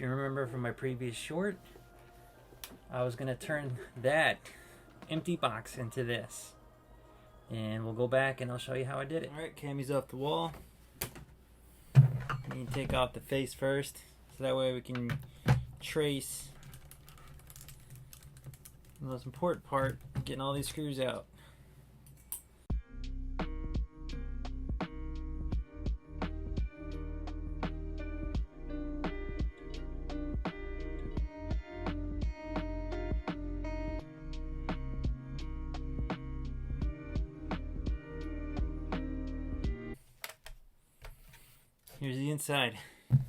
you remember from my previous short, I was going to turn that empty box into this. And we'll go back and I'll show you how I did it. Alright, Cammy's off the wall. You take off the face first, so that way we can trace the most important part, getting all these screws out. Here's the inside. I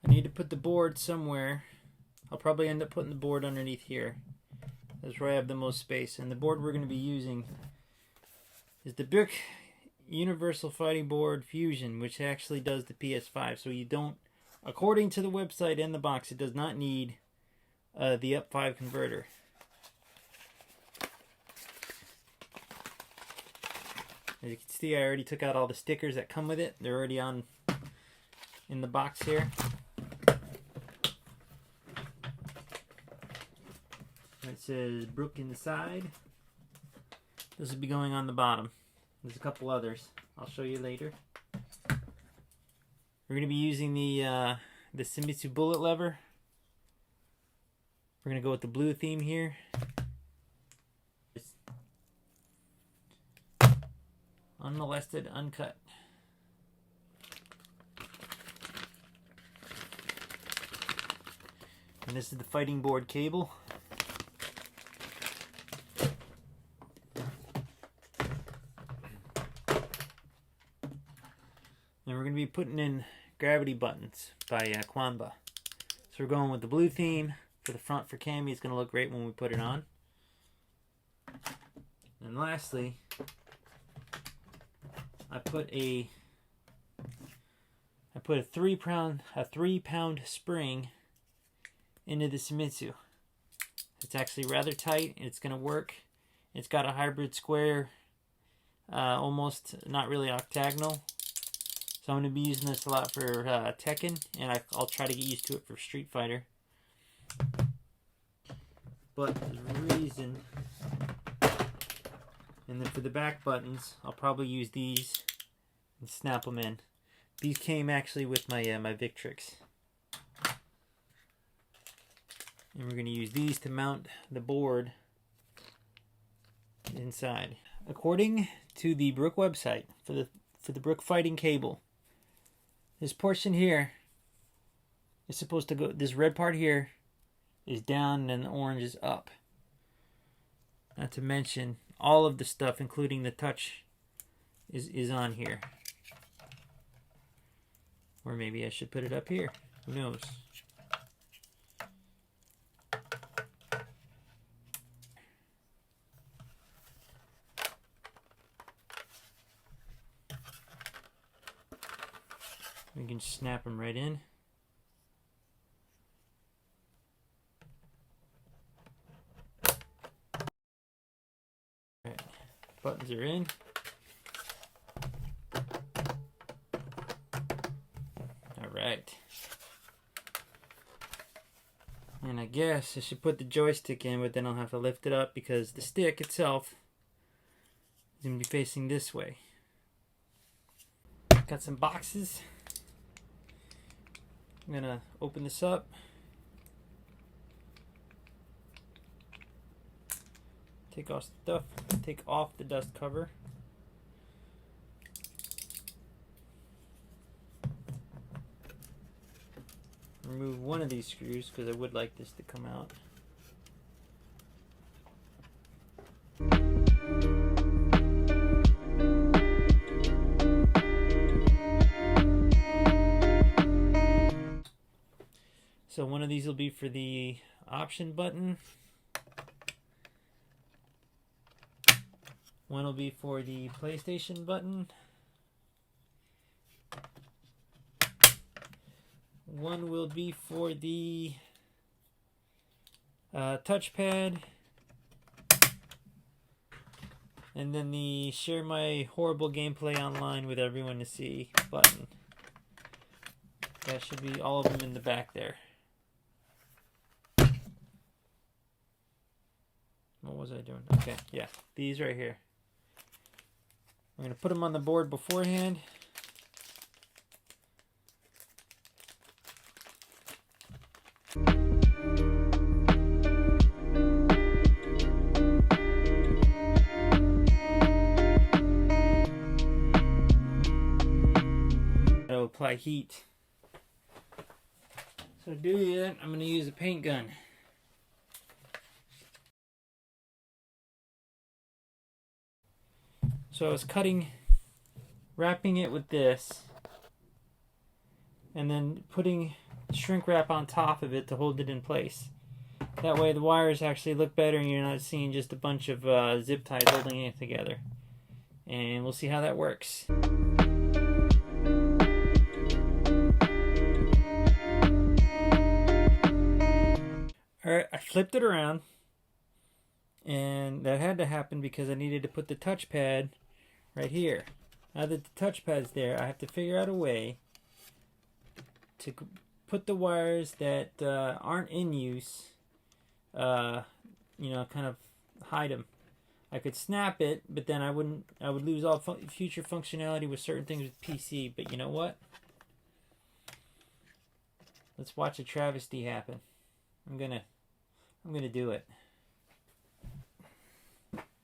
need to put the board somewhere. I'll probably end up putting the board underneath here. That's where I have the most space. And the board we're going to be using is the Brook Universal Fighting Board Fusion, which actually does the PS5. So you don't, according to the website and the box, it does not need the up 5 converter. As you can see, I already took out all the stickers that come with it. They're already on in the box here. It says Brook inside. This will be going on the bottom. There's a couple others. I'll show you later. We're going to be using the Shimizu bullet lever. We're going to go with the blue theme here. Unmolested, uncut. And this is the fighting board cable. And we're going to be putting in gravity buttons by Qanba. So we're going with the blue theme for the front for Cammy. It's going to look great when we put it on. And lastly, I put a 3-pound spring into the Shimizu. It's actually rather tight and it's going to work. It's got a hybrid square, almost not really octagonal. So I'm going to be using this a lot for Tekken, and I'll try to get used to it for Street Fighter. But the reason, and then for the back buttons, I'll probably use these and snap them in. These came actually with my my Victrix. And we're going to use these to mount the board inside. According to the Brook website, for the Brook fighting cable, this portion here is supposed to go, this red part here is down and the orange is up. Not to mention all of the stuff, including the touch, is on here. Or maybe I should put it up here. Who knows? We can snap them right in. Alright, buttons are in. Alright. And I guess I should put the joystick in, but then I'll have to lift it up because the stick itself is going to be facing this way. Got some boxes. I'm gonna open this up. Take off the dust cover. Remove one of these screws because I would like this to come out. So one of these will be for the option button. One will be for the PlayStation button. One will be for the touchpad. And then the share my horrible gameplay online with everyone to see button. That should be all of them in the back there. What was I doing? Okay, yeah, these right here. We're going to put them on the board beforehand. That'll apply heat. So to do that, I'm going to use a paint gun. So I was wrapping it with this, and then putting shrink wrap on top of it to hold it in place. That way the wires actually look better and you're not seeing just a bunch of zip ties holding it together. And we'll see how that works. Alright, I flipped it around, and that had to happen because I needed to put the touchpad right here. Now that the touchpad's there, I have to figure out a way to put the wires that aren't in use, you know, kind of hide them. I could snap it, but then I would lose all future functionality with certain things with PC. But you know what? Let's watch a travesty happen. I'm gonna do it.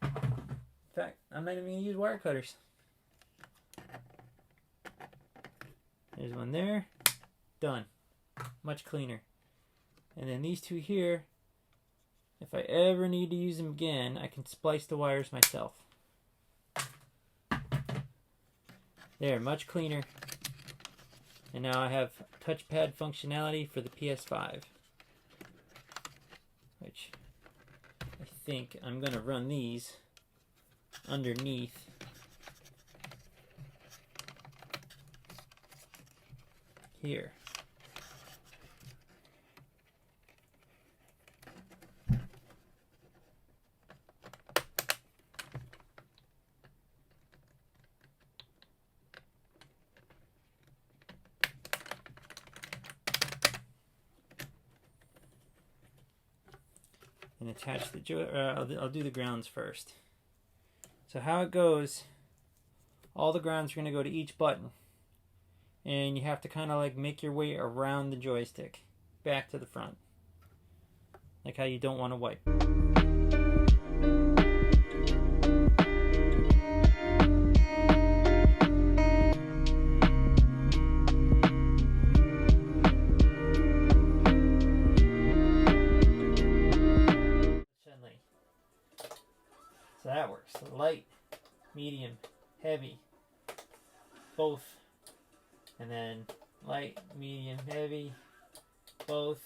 In fact, I'm not even going to use wire cutters. There's one there. Done. Much cleaner. And then these two here, if I ever need to use them again, I can splice the wires myself. There, much cleaner. And now I have touchpad functionality for the PS5. Which I think I'm going to run these underneath here. And attach the I'll do the grounds first. So how it goes, all the grounds are going to go to each button. And you have to kind of like make your way around the joystick, back to the front. Like how you don't want to wipe. So that works. So light, medium, heavy, both. And then light, medium, heavy, both.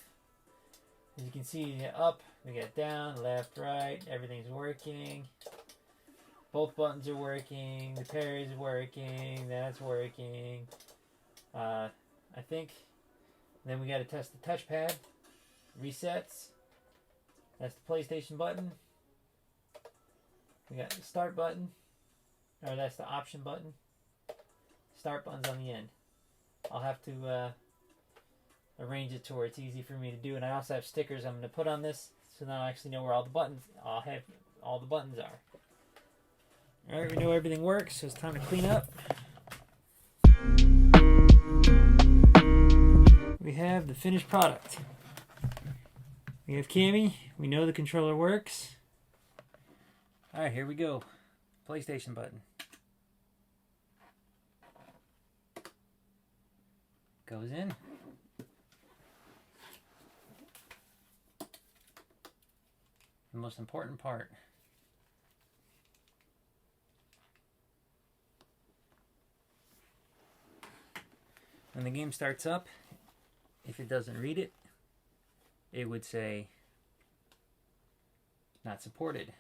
As you can see, you get up, we get down, left, right, everything's working. Both buttons are working, the parry is working, that's working. I think. Then we got to test the touchpad. Resets. That's the PlayStation button. We got the start button, or that's the option button. Start button's on the end. I'll have to arrange it to where it's easy for me to do, and I also have stickers I'm going to put on this, so now I actually know where all the buttons. I'll have all the buttons are. All right, we know everything works, so it's time to clean up. We have the finished product. We have Cammy. We know the controller works. Alright, here we go. PlayStation button. Goes in. The most important part. When the game starts up, if it doesn't read it, it would say not supported.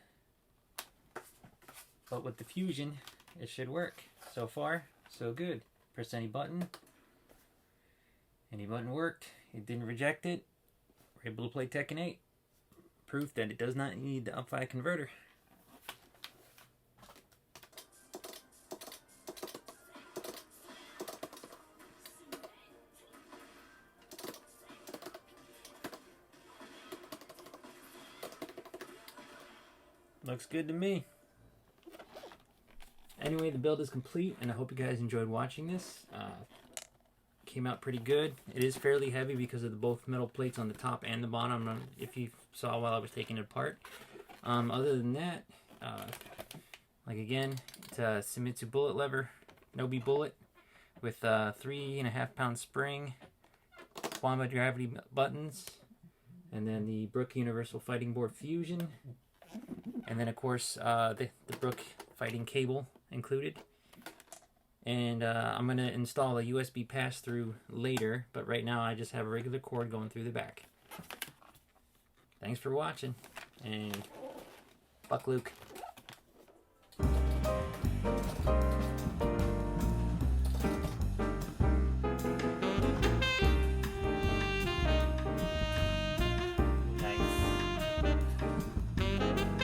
But with the Fusion, it should work. So far, so good. Press any button. Any button worked. It didn't reject it. We're able to play Tekken 8. Proof that it does not need the up-5 converter. Looks good to me. Anyway, the build is complete, and I hope you guys enjoyed watching this. Came out pretty good. It is fairly heavy because of the both metal plates on the top and the bottom, if you saw while I was taking it apart. Other than that, like again, it's a Shimizu bullet lever, Nobi bullet, with 3.5 pound spring, Qanba gravity buttons, and then the Brook Universal Fighting Board Fusion, and then of course the Brook fighting cable included. And I'm going to install a USB pass-through later, but right now I just have a regular cord going through the back. Thanks for watching, and fuck Luke.